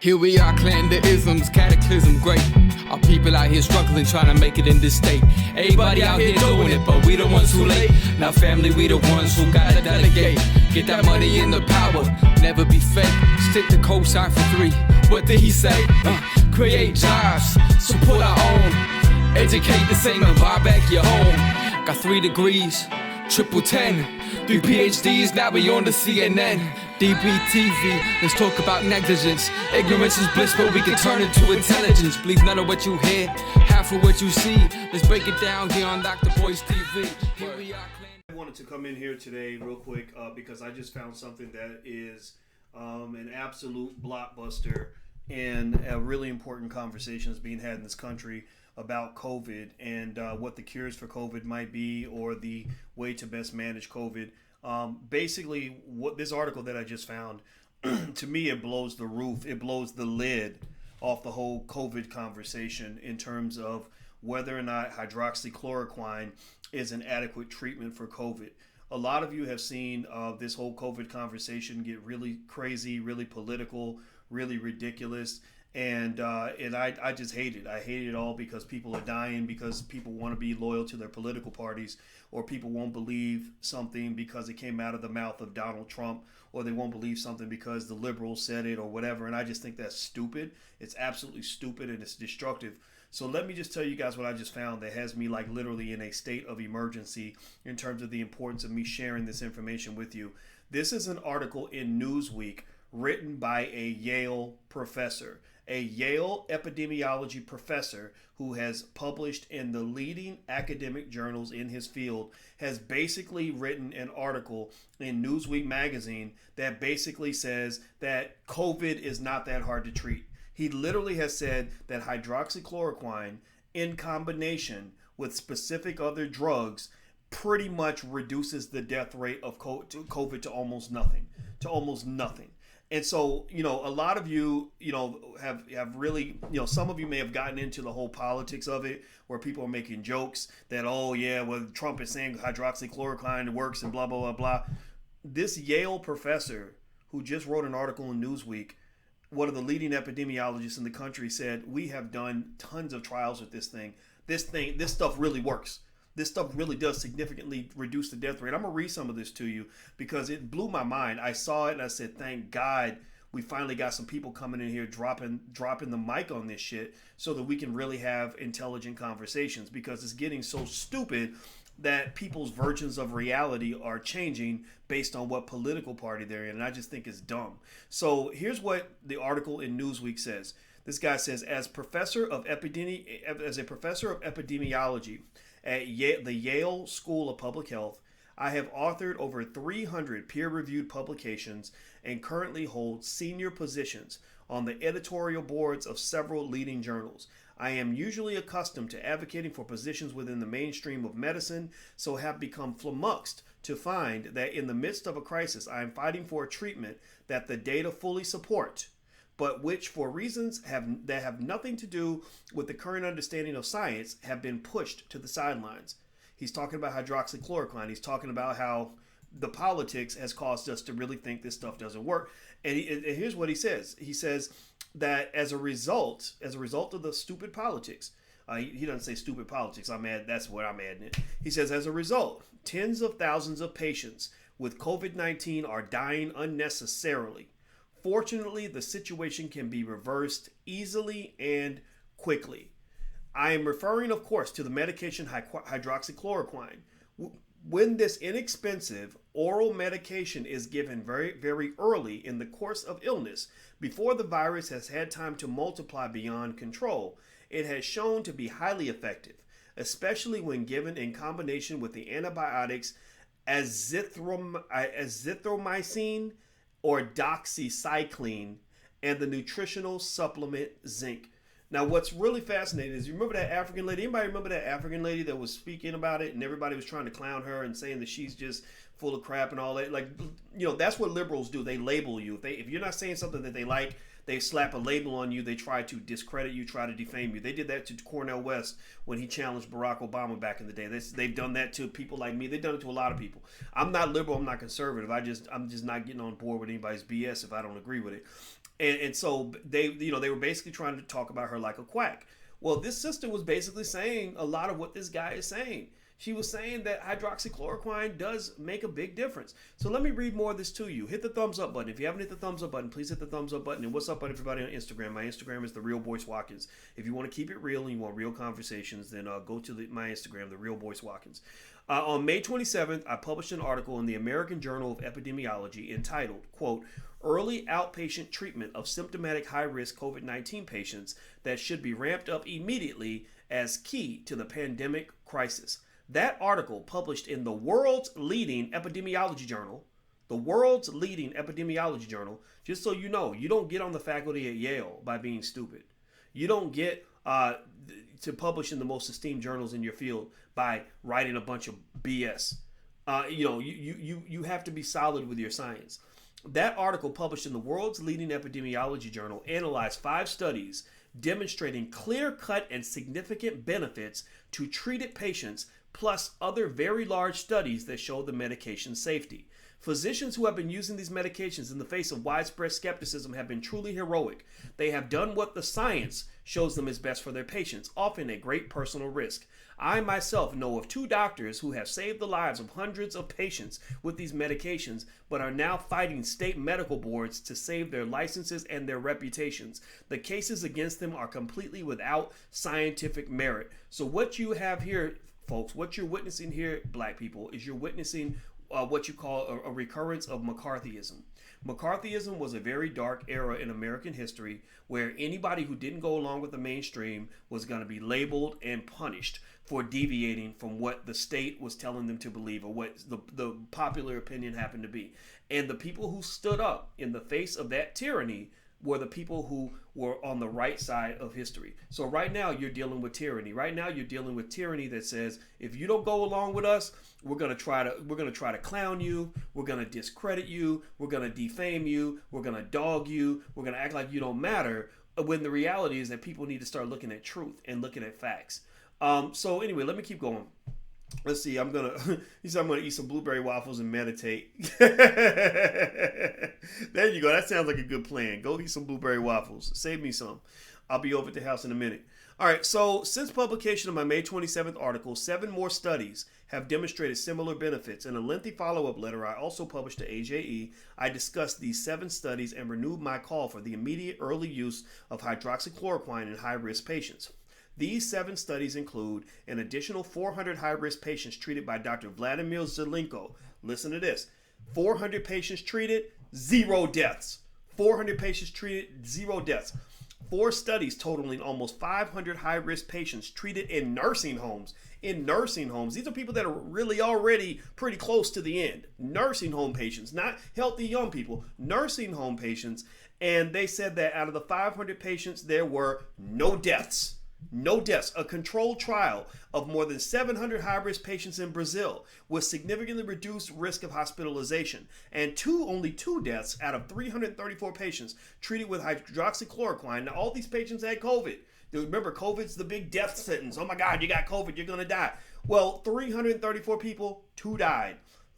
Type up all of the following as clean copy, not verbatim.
Here we are, clan the isms, cataclysm great. Our people out here struggling, trying to make it in this state. Everybody out here doing it, but we the ones who late. Now family, we the ones who gotta delegate. Get that money in the power, never be fake. Stick to cosign for 3. What did he say? Create jobs, support our own. Educate the same and buy back your home. Got 3 degrees, triple 10. 3 PhDs, now we on the CNN. DBTV, let's talk about negligence. Ignorance is bliss, but we can turn it to intelligence. Believe none of what you hear, half of what you see. Let's break it down here on Dr. Boy's TV. Here we are. I wanted to come in here today real quick because I just found something that is an absolute blockbuster and a really important conversation is being had in this country about COVID and what the cures for COVID might be or the way to best manage COVID. Basically, what this article that I just found, to me, it blows the roof. It blows the lid off the whole COVID conversation in terms of whether or not hydroxychloroquine is an adequate treatment for COVID. A lot of you have seen this whole COVID conversation get really crazy, really political, really ridiculous. And I just hate it. I hate it all because people are dying, because people want to be loyal to their political parties, or people won't believe something because it came out of the mouth of Donald Trump, or they won't believe something because the liberals said it or whatever. And I just think that's stupid. It's absolutely stupid and it's destructive. So let me just tell you guys what I just found that has me like literally in a state of emergency in terms of the importance of me sharing this information with you. This is an article in Newsweek written by a Yale professor. A Yale epidemiology professor who has published in the leading academic journals in his field has basically written an article in Newsweek magazine that basically says that COVID is not that hard to treat. He literally has said that hydroxychloroquine in combination with specific other drugs pretty much reduces the death rate of COVID to almost nothing. And so, a lot of you, have really, some of you may have gotten into the whole politics of it where people are making jokes that, oh, yeah, well, Trump is saying hydroxychloroquine works and blah, blah, blah, blah. This Yale professor who just wrote an article in Newsweek, one of the leading epidemiologists in the country, said, we have done tons of trials with this thing. This stuff really works. This stuff really does significantly reduce the death rate. I'm going to read some of this to you because it blew my mind. I saw it and I said, thank God we finally got some people coming in here dropping the mic on this shit so that we can really have intelligent conversations, because it's getting so stupid that people's versions of reality are changing based on what political party they're in. And I just think it's dumb. So here's what the article in Newsweek says. This guy says, as a professor of epidemiology, at the Yale School of Public Health, I have authored over 300 peer-reviewed publications and currently hold senior positions on the editorial boards of several leading journals. I am usually accustomed to advocating for positions within the mainstream of medicine, so have become flummoxed to find that in the midst of a crisis, I am fighting for a treatment that the data fully support, but which for reasons that have nothing to do with the current understanding of science have been pushed to the sidelines. He's talking about hydroxychloroquine. He's talking about how the politics has caused us to really think this stuff doesn't work. And here's what he says. He says that as a result of the stupid politics, he doesn't say stupid politics. I'm mad. That's what I'm adding it. He says, as a result, tens of thousands of patients with COVID-19 are dying unnecessarily. Fortunately, the situation can be reversed easily and quickly. I am referring, of course, to the medication hydroxychloroquine. When this inexpensive oral medication is given very, very early in the course of illness, before the virus has had time to multiply beyond control, it has shown to be highly effective, especially when given in combination with the antibiotics azithromycin or doxycycline and the nutritional supplement zinc. Now, what's really fascinating is, you remember that African lady? Anybody remember that African lady that was speaking about it and everybody was trying to clown her and saying that she's just full of crap and all that? Like, that's what liberals do. They label you. If you're not saying something that they like, they slap a label on you. They try to discredit you, try to defame you. They did that to Cornel West when he challenged Barack Obama back in the day. They've done that to people like me. They've done it to a lot of people. I'm not liberal. I'm not conservative. I'm just not getting on board with anybody's BS if I don't agree with it. And so they were basically trying to talk about her like a quack. Well, this sister was basically saying a lot of what this guy is saying. She was saying that hydroxychloroquine does make a big difference. So let me read more of this to you. Hit the thumbs up button. If you haven't hit the thumbs up button, please hit the thumbs up button. And what's up, everybody on Instagram? My Instagram is The Real Boyce Watkins. If you want to keep it real and you want real conversations, then go to my Instagram, The Real Boyce Watkins. On May 27th, I published an article in the American Journal of Epidemiology entitled, quote, Early Outpatient Treatment of Symptomatic High-Risk COVID-19 Patients That Should Be Ramped Up Immediately as Key to the Pandemic Crisis. That article, published in the world's leading epidemiology journal, just so you know, you don't get on the faculty at Yale by being stupid. You don't get to publish in the most esteemed journals in your field by writing a bunch of BS. You have to be solid with your science. That article, published in the world's leading epidemiology journal, analyzed 5 studies demonstrating clear-cut and significant benefits to treated patients, plus other very large studies that show the medication's safety. Physicians who have been using these medications in the face of widespread skepticism have been truly heroic. They have done what the science shows them is best for their patients, often at great personal risk. I myself know of 2 doctors who have saved the lives of hundreds of patients with these medications, but are now fighting state medical boards to save their licenses and their reputations. The cases against them are completely without scientific merit. So what you have here, folks, what you're witnessing here, black people, is you're witnessing what you call a recurrence of Mccarthyism. Mccarthyism was a very dark era in American history where anybody who didn't go along with the mainstream was going to be labeled and punished for deviating from what the state was telling them to believe or what the popular opinion happened to be. And the people who stood up in the face of that tyranny were the people who were on the right side of history. So right now you're dealing with tyranny. Right now you're dealing with tyranny that says, if you don't go along with us, we're gonna try to clown you, we're gonna discredit you, we're gonna defame you, we're gonna dog you, we're gonna act like you don't matter. When the reality is that people need to start looking at truth and looking at facts. So anyway, let me keep going. Let's see. I'm gonna eat some blueberry waffles and meditate. There you go. That sounds like a good plan. Go eat some blueberry waffles. Save me some. I'll be over at the house in a minute. All right. So since publication of my May 27th article, 7 more studies have demonstrated similar benefits. In a lengthy follow-up letter I also published to AJE, I discussed these 7 studies and renewed my call for the immediate early use of hydroxychloroquine in high-risk patients. These 7 studies include an additional 400 high-risk patients treated by Dr. Vladimir Zelenko. Listen to this. 400 patients treated, 0 deaths. 400 patients treated, 0 deaths. 4 studies totaling almost 500 high-risk patients treated in nursing homes. In nursing homes. These are people that are really already pretty close to the end. Nursing home patients, not healthy young people. Nursing home patients. And they said that out of the 500 patients, there were no deaths. No deaths. A controlled trial of more than 700 high-risk patients in Brazil with significantly reduced risk of hospitalization, and only 2 deaths out of 334 patients treated with hydroxychloroquine. Now, all these patients had COVID. Remember, COVID's the big death sentence. Oh my God, you got COVID, you're going to die. Well, 334 people, 2 died.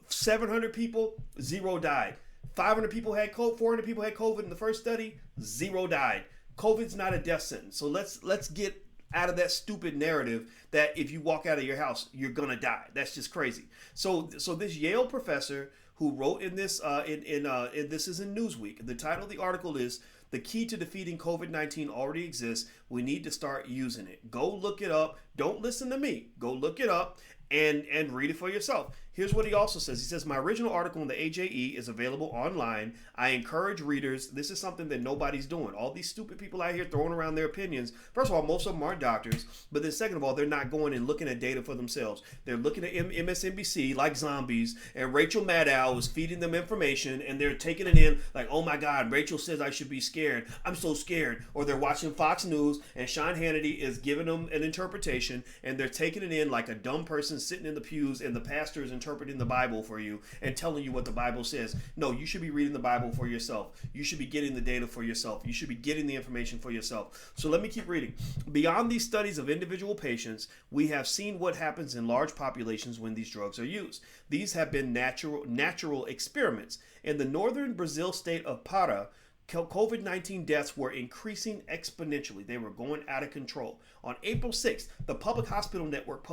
700 people, 0 died. 500 people had COVID, 400 people had COVID in the first study, 0 died. COVID's not a death sentence. So let's get out of that stupid narrative that if you walk out of your house, you're gonna die. That's just crazy. So this Yale professor who wrote in this, this is in Newsweek. The title of the article is "The Key to Defeating COVID-19 Already Exists. We Need to Start Using It." Go look it up. Don't listen to me. Go look it up and read it for yourself. Here's what he also says. He says, my original article on the AJE is available online. I encourage readers. This is something that nobody's doing. All these stupid people out here throwing around their opinions. First of all, most of them aren't doctors. But then second of all, they're not going and looking at data for themselves. They're looking at MSNBC like zombies. And Rachel Maddow is feeding them information. And they're taking it in like, oh my God, Rachel says I should be scared. I'm so scared. Or they're watching Fox News and Sean Hannity is giving them an interpretation. And they're taking it in like a dumb person sitting in the pews and the pastor is interpreting the Bible for you and telling you what the Bible says. No, you should be reading the Bible for yourself. You should be getting the data for yourself. You should be getting the information for yourself. So let me keep reading. Beyond these studies of individual patients, we have seen what happens in large populations when these drugs are used. These have been natural experiments. In the northern Brazil state of Pará, COVID-19 deaths were increasing exponentially. They were going out of control. On April 6th, the Public Hospital Network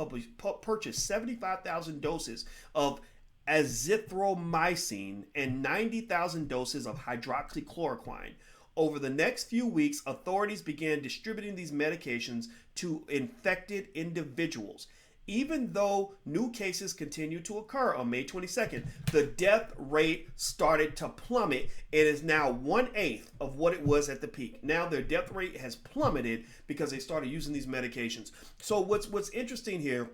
purchased 75,000 doses of azithromycin and 90,000 doses of hydroxychloroquine. Over the next few weeks, authorities began distributing these medications to infected individuals. Even though new cases continued to occur on May 22nd, the death rate started to plummet. It is now 1/8 of what it was at the peak. Now their death rate has plummeted because they started using these medications. So what's interesting here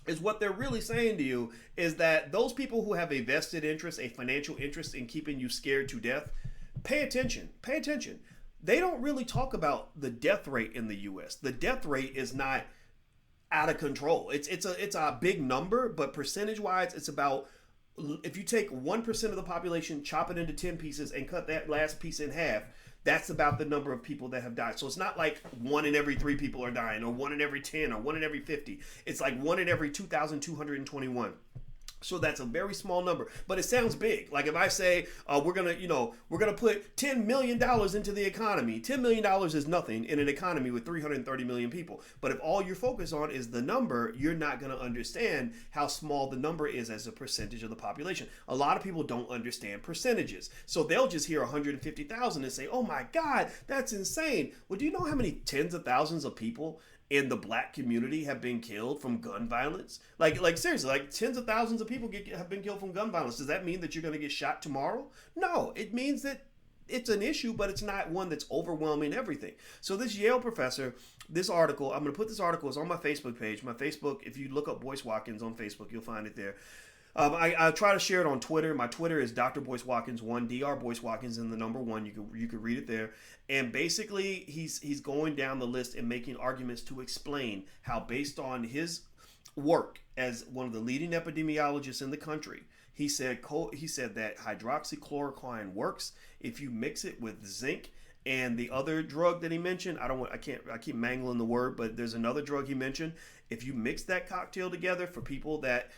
is what they're really saying to you is that those people who have a vested interest, a financial interest in keeping you scared to death, pay attention. Pay attention. They don't really talk about the death rate in the U.S. The death rate is not out of control. It's a big number, but percentage wise, it's about, if you take 1% of the population, chop it into 10 pieces, and cut that last piece in half, that's about the number of people that have died. So it's not like 1 in every 3 people are dying, or 1 in every 10, or 1 in every 50. It's like 1 in every 2,221. So that's a very small number, but it sounds big. Like if I say we're gonna put $10 million into the economy. $10 million is nothing in an economy with 330 million people. But if all you're focused on is the number, you're not gonna understand how small the number is as a percentage of the population. A lot of people don't understand percentages, so they'll just hear 150,000 and say, "Oh my God, that's insane." Well, do you know how many tens of thousands of people in the black community have been killed from gun violence? Like seriously, like tens of thousands of people have been killed from gun violence. Does that mean that you're going to get shot tomorrow? No, it means that it's an issue, but it's not one that's overwhelming everything. So this Yale professor, this article, I'm going to put this article, it's on my Facebook page. My Facebook, if you look up Boyce Watkins on Facebook, you'll find it there. I try to share it on Twitter. My Twitter is Dr. Boyce Watkins 1, Dr. Boyce Watkins and the number 1. You could read it there. And basically, he's going down the list and making arguments to explain how, based on his work as one of the leading epidemiologists in the country, he said that hydroxychloroquine works if you mix it with zinc. And the other drug that he mentioned, I keep mangling the word, but there's another drug he mentioned. If you mix that cocktail together for people that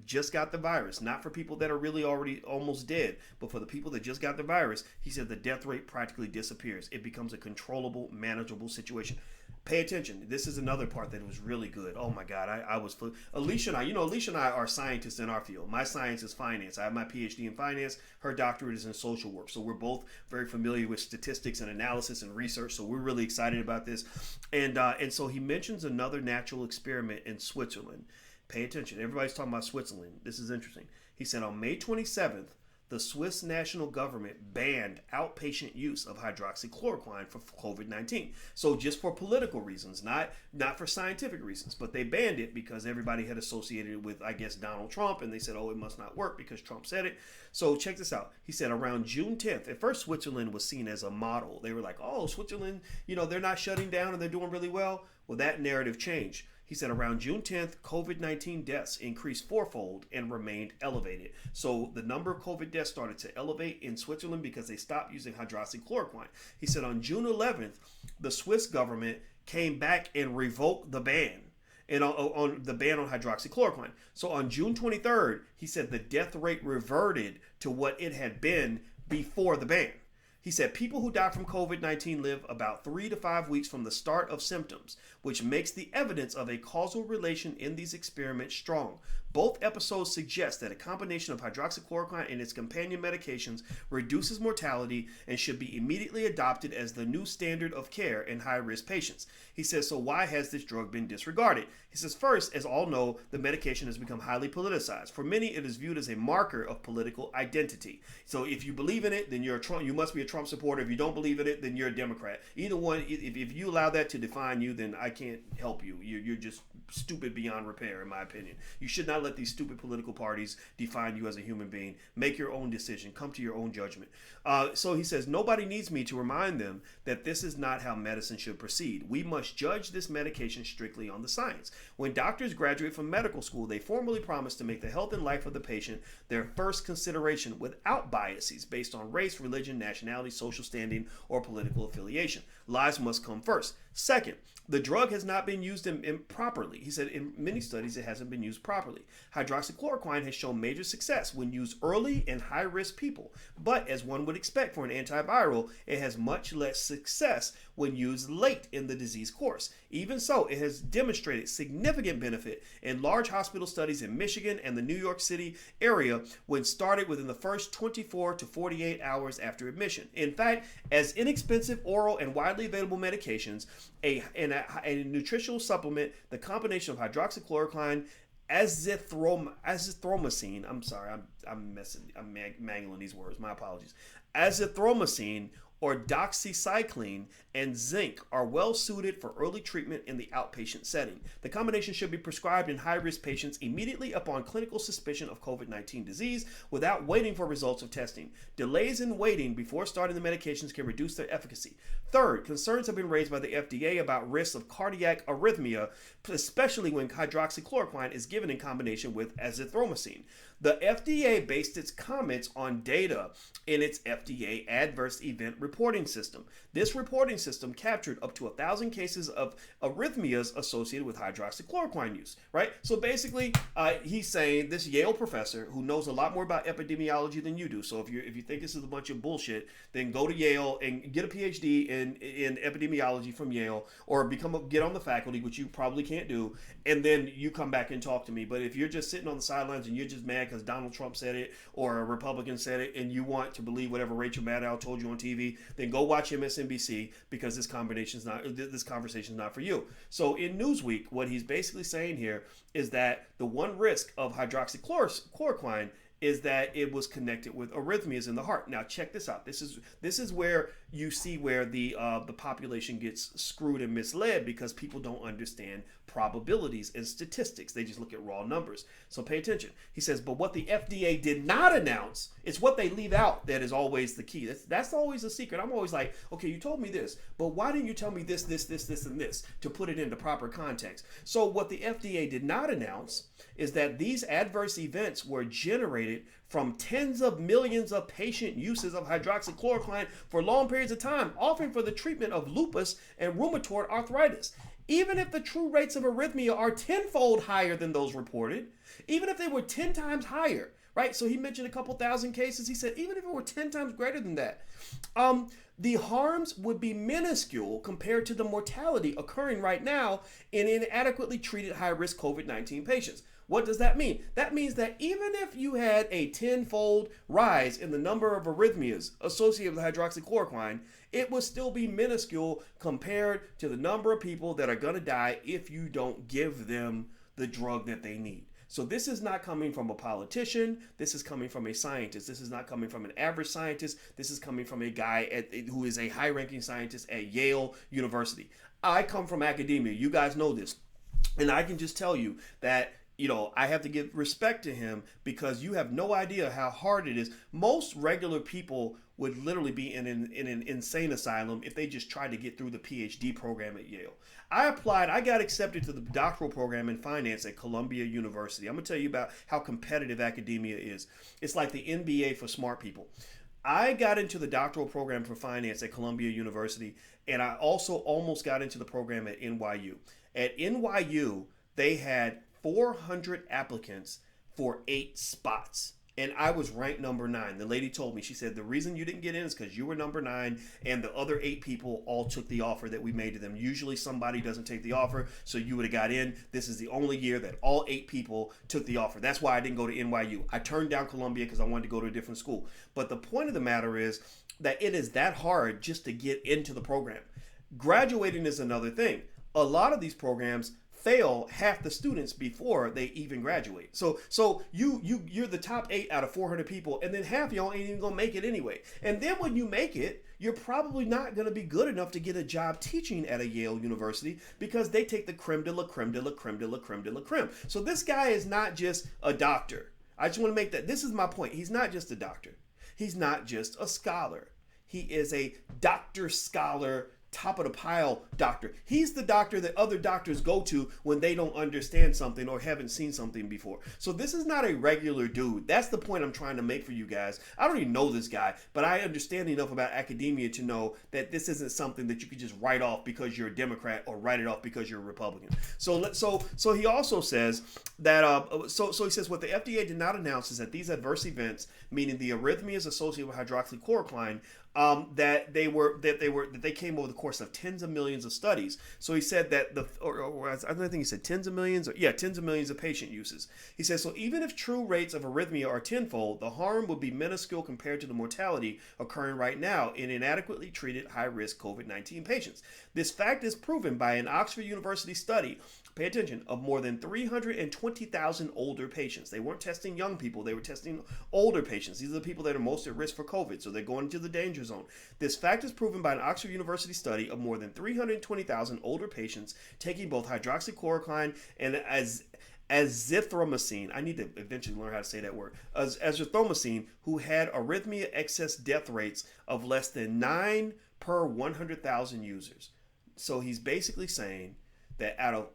just got the virus, not for people that are really already almost dead, but for the people that just got the virus, he said the death rate practically disappears. It becomes a controllable, manageable situation. Pay attention. This is another part that was really good. Oh my God, I was Alicia and I are scientists in our field. My science is finance. I have my PhD in finance. Her doctorate is in social work. So we're both very familiar with statistics and analysis and research. So we're really excited about this. And so he mentions another natural experiment in Switzerland. Pay attention. Everybody's talking about Switzerland. This is interesting. He said on May 27th, the Swiss national government banned outpatient use of hydroxychloroquine for COVID-19. So just for political reasons, not for scientific reasons, but they banned it because everybody had associated it with, I guess, Donald Trump, and they said, oh, it must not work because Trump said it. So check this out. He said around June 10th, at first Switzerland was seen as a model. They were like, oh, Switzerland, they're not shutting down and they're doing really well. Well, that narrative changed. He said around June 10th, COVID-19 deaths increased fourfold and remained elevated. So the number of COVID deaths started to elevate in Switzerland because they stopped using hydroxychloroquine. He said on June 11th, the Swiss government came back and revoked the ban. And on the ban on hydroxychloroquine. So on June 23rd, he said the death rate reverted to what it had been before the ban. He said people who die from COVID-19 live about 3 to 5 weeks from the start of symptoms, which makes the evidence of a causal relation in these experiments strong. Both episodes suggest that a combination of hydroxychloroquine and its companion medications reduces mortality and should be immediately adopted as the new standard of care in high-risk patients. He says, so why has this drug been disregarded? He says, first, as all know, the medication has become highly politicized. For many, it is viewed as a marker of political identity. So if you believe in it, then you're a Trump. You must be a Trump supporter. If you don't believe in it, then you're a Democrat. Either one, if you allow that to define you, then I can't help you. You're just stupid beyond repair, in my opinion. You should not let these stupid political parties define you as a human being. Make your own decision. Come to your own judgment. So he says, nobody needs me to remind them that this is not how medicine should proceed. We must judge this medication strictly on the science. When doctors graduate from medical school, they formally promise to make the health and life of the patient their first consideration without biases based on race, religion, nationality, social standing, or political affiliation. Lives must come first. Second, the drug has not been used improperly. He said in many studies it hasn't been used properly. Hydroxychloroquine has shown major success when used early in high-risk people, but as one would expect for an antiviral, it has much less success when used late in the disease course. Even so, it has demonstrated significant benefit in large hospital studies in Michigan and the New York City area when started within the first 24 to 48 hours after admission. In fact, as inexpensive oral and widely available medications, a nutritional supplement, the combination of hydroxychloroquine, azithromycin, I'm mangling these words, my apologies, azithromycin or doxycycline and zinc are well suited for early treatment in the outpatient setting. The combination should be prescribed in high-risk patients immediately upon clinical suspicion of COVID-19 disease without waiting for results of testing. Delays in waiting before starting the medications can reduce their efficacy. Third, concerns have been raised by the FDA about risks of cardiac arrhythmia, especially when hydroxychloroquine is given in combination with azithromycin. The FDA based its comments on data in its FDA adverse event reporting system. This reporting system captured up to 1,000 cases of arrhythmias associated with hydroxychloroquine use, right? So basically, he's saying this Yale professor who knows a lot more about epidemiology than you do. So if you think this is a bunch of bullshit, then go to Yale and get a PhD in epidemiology from Yale, or get on the faculty, which you probably can't do, and then you come back and talk to me. But if you're just sitting on the sidelines and you're just mad because Donald Trump said it or a Republican said it, and you want to believe whatever Rachel Maddow told you on TV, then go watch MSNBC, because this conversation is not for you. So in Newsweek, what he's basically saying here is that the one risk of hydroxychloroquine is that it was connected with arrhythmias in the heart. Now check this out. This is where you see where the population gets screwed and misled, because people don't understand probabilities and statistics. They just look at raw numbers. So pay attention. He says, but what the FDA did not announce, it's what they leave out that is always the key. That's always the secret. I'm always like, okay, you told me this, but why didn't you tell me this, and this to put it into proper context? So what the FDA did not announce is that these adverse events were generated from tens of millions of patient uses of hydroxychloroquine for long periods of time, often for the treatment of lupus and rheumatoid arthritis. Even if the true rates of arrhythmia are tenfold higher than those reported, even if they were 10 times higher, right? So he mentioned a couple thousand cases. He said even if it were 10 times greater than that, the harms would be minuscule compared to the mortality occurring right now in inadequately treated high-risk COVID-19 patients. What does that mean? That means that even if you had a tenfold rise in the number of arrhythmias associated with hydroxychloroquine, it would still be minuscule compared to the number of people that are going to die if you don't give them the drug that they need. So this is not coming from a politician. This is coming from a scientist. This is not coming from an average scientist. This is coming from a guy who is a high-ranking scientist at Yale University. I come from academia. You guys know this. And I can just tell you that I have to give respect to him, because you have no idea how hard it is. Most regular people would literally be in an insane asylum if they just tried to get through the PhD program at Yale. I got accepted to the doctoral program in finance at Columbia University. I'm going to tell you about how competitive academia is. It's like the NBA for smart people. I got into the doctoral program for finance at Columbia University, and I also almost got into the program at NYU. At NYU, they had 400 applicants for 8 spots. And I was ranked number 9. The lady told me, she said, the reason you didn't get in is because you were number 9 and the other 8 people all took the offer that we made to them. Usually somebody doesn't take the offer, so you would have got in. This is the only year that all 8 people took the offer. That's why I didn't go to NYU. I turned down Columbia because I wanted to go to a different school. But the point of the matter is that it is that hard just to get into the program. Graduating is another thing. A lot of these programs fail half the students before they even graduate. So you're the top 8 out of 400 people, and then half y'all ain't even gonna make it anyway. And then when you make it, you're probably not gonna be good enough to get a job teaching at a Yale University, because they take the creme de la creme de la creme de la creme de la creme. So this guy is not just a doctor. I just want to make that. This is my point. He's not just a doctor. He's not just a scholar. He is a doctor scholar top of the pile doctor. He's the doctor that other doctors go to when they don't understand something or haven't seen something before. So this is not a regular dude. That's the point I'm trying to make for you guys. I don't even know this guy, but I understand enough about academia to know that this isn't something that you could just write off because you're a Democrat or write it off because you're a Republican. So he also says that so he says what the FDA did not announce is that these adverse events, meaning the arrhythmias associated with hydroxychloroquine, that they came over the course of tens of millions of studies. So he said that I think he said tens of millions of patient uses. He says, so even if true rates of arrhythmia are tenfold, the harm would be minuscule compared to the mortality occurring right now in inadequately treated high-risk COVID-19 patients. This fact is proven by an Oxford University study, pay attention, of more than 320,000 older patients. They weren't testing young people, they were testing older patients. These are the people that are most at risk for COVID, so they're going into the danger zone. This fact is proven by an Oxford University study of more than 320,000 older patients taking both hydroxychloroquine and azithromycin. I need to eventually learn how to say that word. Azithromycin, who had arrhythmia excess death rates of less than 9 per 100,000 users. So he's basically saying that out of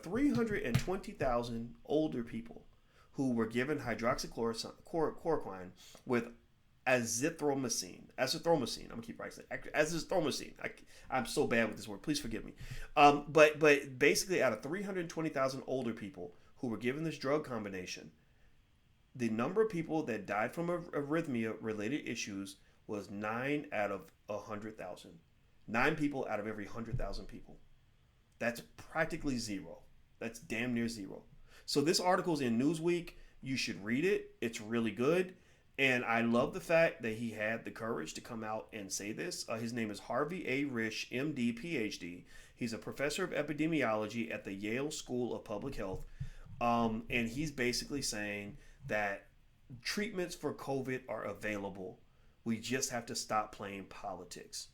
320,000 older people who were given hydroxychloroquine with azithromycin. I'm gonna keep writing it. Azithromycin. I'm so bad with this word. Please forgive me. But basically, out of 320,000 older people who were given this drug combination, the number of people that died from arrhythmia-related issues was 9 out of 100,000. 9 people out of every 100,000 people. That's practically zero. That's damn near zero. So this article's in Newsweek. You should read it. It's really good. And I love the fact that he had the courage to come out and say this. His name is Harvey A Risch, MD, PhD. He's a professor of epidemiology at the Yale School of Public Health. And he's basically saying that treatments for COVID are available. We just have to stop playing politics.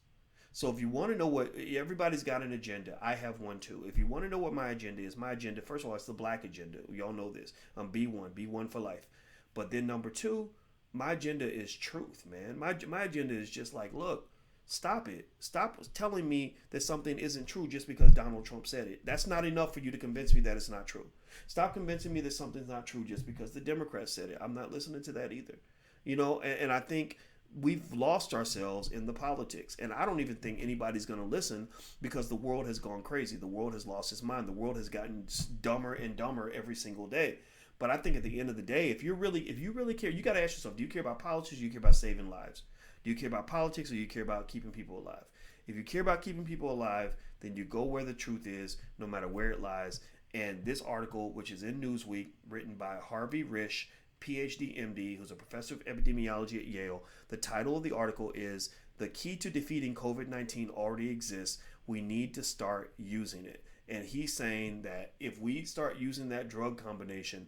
So if you want to know what, everybody's got an agenda. I have one too. If you want to know what my agenda is, first of all, it's the black agenda. We all know this. I'm B1 for life. But then number 2, my agenda is truth, man. My agenda is just like, look, stop it. Stop telling me that something isn't true just because Donald Trump said it. That's not enough for you to convince me that it's not true. Stop convincing me that something's not true just because the Democrats said it. I'm not listening to that either. And I think we've lost ourselves in the politics. And I don't even think anybody's going to listen because the world has gone crazy. The world has lost its mind. The world has gotten dumber and dumber every single day. But I think at the end of the day, if you really care, you got to ask yourself, do you care about politics or do you care about saving lives? Do you care about politics or do you care about keeping people alive? If you care about keeping people alive, then you go where the truth is, no matter where it lies. And this article, which is in Newsweek, written by Harvey Risch, PhD, MD, who's a professor of epidemiology at Yale, the title of the article is "The Key to Defeating COVID-19 Already Exists. We Need to Start Using It." And he's saying that if we start using that drug combination,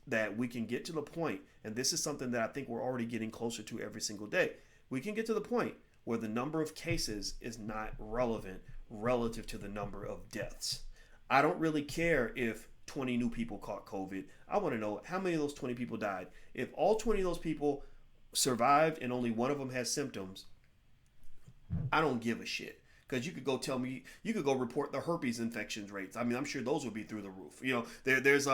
that we can get to the point, and this is something that I think we're already getting closer to every single day, we can get to the point where the number of cases is not relevant relative to the number of deaths. I don't really care if 20 new people caught COVID. I want to know how many of those 20 people died. If all 20 of those people survived and only one of them has symptoms, I don't give a shit. Because you could go tell me, you could go report the herpes infections rates. I mean, I'm sure those would be through the roof. There's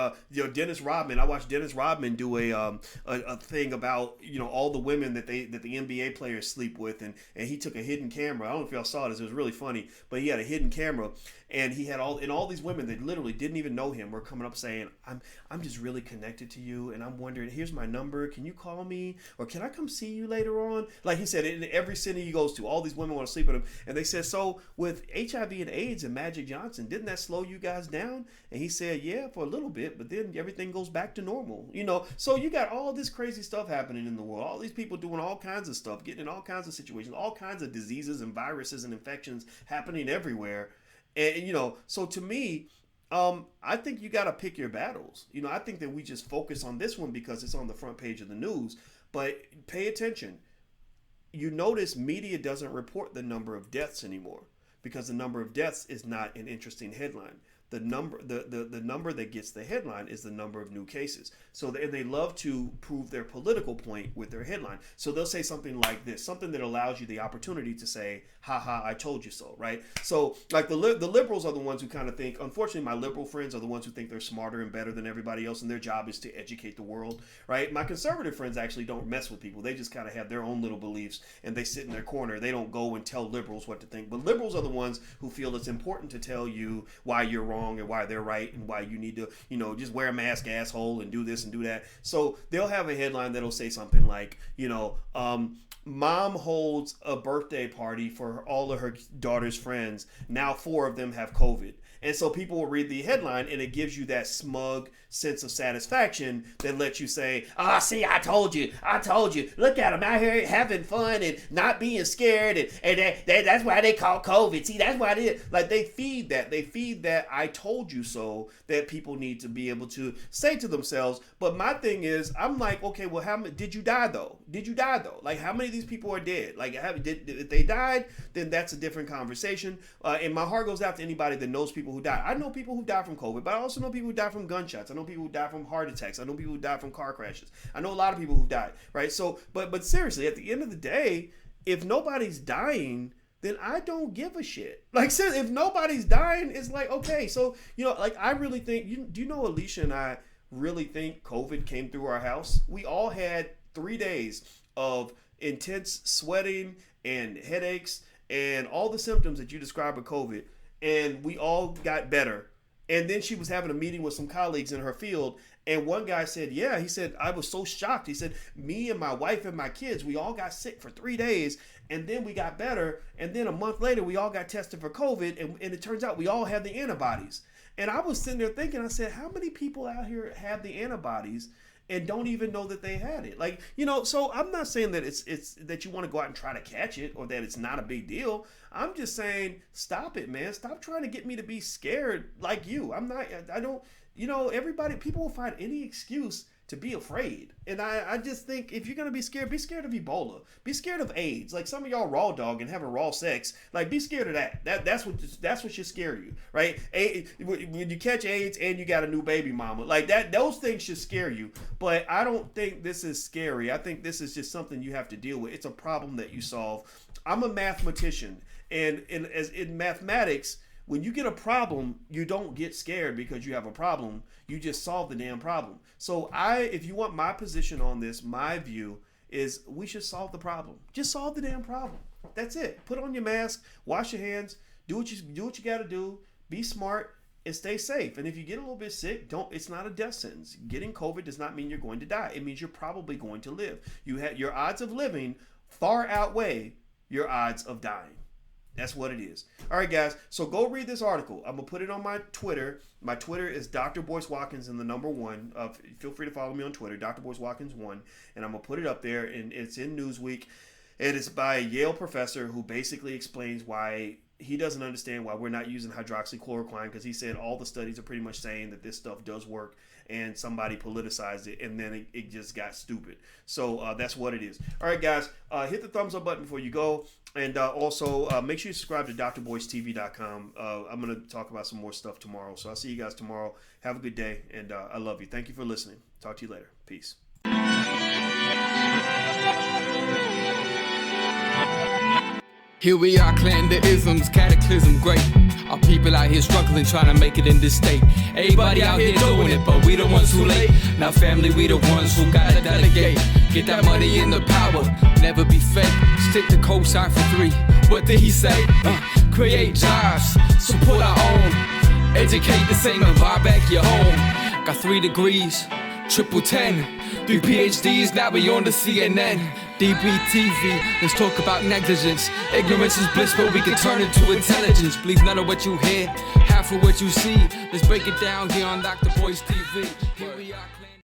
Dennis Rodman. I watched Dennis Rodman do a thing about all the women that the NBA players sleep with, and he took a hidden camera. I don't know if y'all saw this. It was really funny, but he had a hidden camera, and he had all these women that literally didn't even know him were coming up saying, I'm just really connected to you, and I'm wondering, here's my number. Can you call me, or can I come see you later on? Like he said, in every city he goes to, all these women want to sleep with him, and they said, so with HIV and AIDS and Magic Johnson, didn't that slow you guys down? And he said, yeah, for a little bit, but then everything goes back to normal. So you got all this crazy stuff happening in the world, all these people doing all kinds of stuff, getting in all kinds of situations, all kinds of diseases and viruses and infections happening everywhere. And, so to me, I think you got to pick your battles. I think that we just focus on this one because it's on the front page of the news, but pay attention. You notice media doesn't report the number of deaths anymore, because the number of deaths is not an interesting headline. the number that gets the headline is the number of new cases. So they love to prove their political point with their headline. So they'll say something like this, something that allows you the opportunity to say, ha ha, I told you so, right? So like the liberals are the ones who kind of think, unfortunately, my liberal friends are the ones who think they're smarter and better than everybody else, and their job is to educate the world, right? My conservative friends actually don't mess with people. They just kind of have their own little beliefs, and they sit in their corner. They don't go and tell liberals what to think. But liberals are the ones who feel it's important to tell you why you're wrong and why they're right and why you need to, just wear a mask, asshole, and do this and do that. So they'll have a headline that'll say something like, mom holds a birthday party for all of her daughter's friends. Now 4 of them have COVID. And so people will read the headline, and it gives you that smug sense of satisfaction that lets you say, see, I told you. Look at them out here having fun and not being scared. And that's why they call COVID. See, that's why it is. Like, they feed that. They feed that I told you so that people need to be able to say to themselves. But my thing is, I'm like, okay, well, how many did you die, though? Like, how many of these people are dead? Like, if they died, then that's a different conversation. And my heart goes out to anybody that knows people who died. I know people who died from COVID, but I also know people who died from gunshots. I know people who died from heart attacks. I know people who died from car crashes. I know a lot of people who died, right? So, but seriously, at the end of the day, if nobody's dying, then I don't give a shit. Like, if nobody's dying, it's like, okay. So, like, I really think, do you know Alicia and I really think COVID came through our house? We all had 3 days of intense sweating and headaches and all the symptoms that you describe with COVID. And we all got better. And then she was having a meeting with some colleagues in her field. And one guy said, he said, I was so shocked. He said, me and my wife and my kids, we all got sick for 3 days. And then we got better. And then a month later, we all got tested for COVID. And it turns out we all have the antibodies. And I was sitting there thinking, I said, how many people out here have the antibodies and don't even know that they had it? Like, so I'm not saying that it's that you want to go out and try to catch it or that it's not a big deal. I'm just saying, stop it, man. Stop trying to get me to be scared like you. I don't, people will find any excuse to be afraid. And I just think if you're going to be scared of Ebola. Be scared of AIDS. Like some of y'all raw dog and having raw sex. Like, be scared of that. That's what should scare you, right? When you catch AIDS and you got a new baby mama, like that, those things should scare you. But I don't think this is scary. I think this is just something you have to deal with. It's a problem that you solve. I'm a mathematician. And in mathematics, when you get a problem, you don't get scared because you have a problem. You just solve the damn problem. So if you want my position on this, my view is we should solve the problem. Just solve the damn problem. That's it. Put on your mask, wash your hands, do what you got to do, be smart, and stay safe. And if you get a little bit sick, it's not a death sentence. Getting COVID does not mean you're going to die. It means you're probably going to live. Your odds of living far outweigh your odds of dying. That's what it is. All right, guys. So go read this article. I'm going to put it on my Twitter. My Twitter is Dr. Boyce Watkins and the number 1. Feel free to follow me on Twitter, Dr. Boyce Watkins 1. And I'm going to put it up there, and it's in Newsweek. It is by a Yale professor who basically explains why he doesn't understand why we're not using hydroxychloroquine, because he said all the studies are pretty much saying that this stuff does work, and somebody politicized it, and then it just got stupid. So that's what it is. All right, guys, hit the thumbs up button before you go, and also make sure you subscribe to drboycetv.com. I'm going to talk about some more stuff tomorrow, so I'll see you guys tomorrow. Have a good day, and I love you. Thank you for listening. Talk to you later. Peace. Here we are, clan the isms, cataclysm great. Our people out here struggling, trying to make it in this state. Everybody out here doing it, but we the ones who late. Now family, we the ones who gotta delegate. Get that money in the power, never be fake. Stick to cosign for 3. What did he say? Create jobs, support our own. Educate the same and buy back your home. Got 3 degrees, triple 10. 3 PhDs, now we on the CNN. DBTV, let's talk about negligence. Ignorance is bliss, but we can turn it to intelligence. Believe none of what you hear, half of what you see. Let's break it down here on Dr. Boyce TV. Here we are.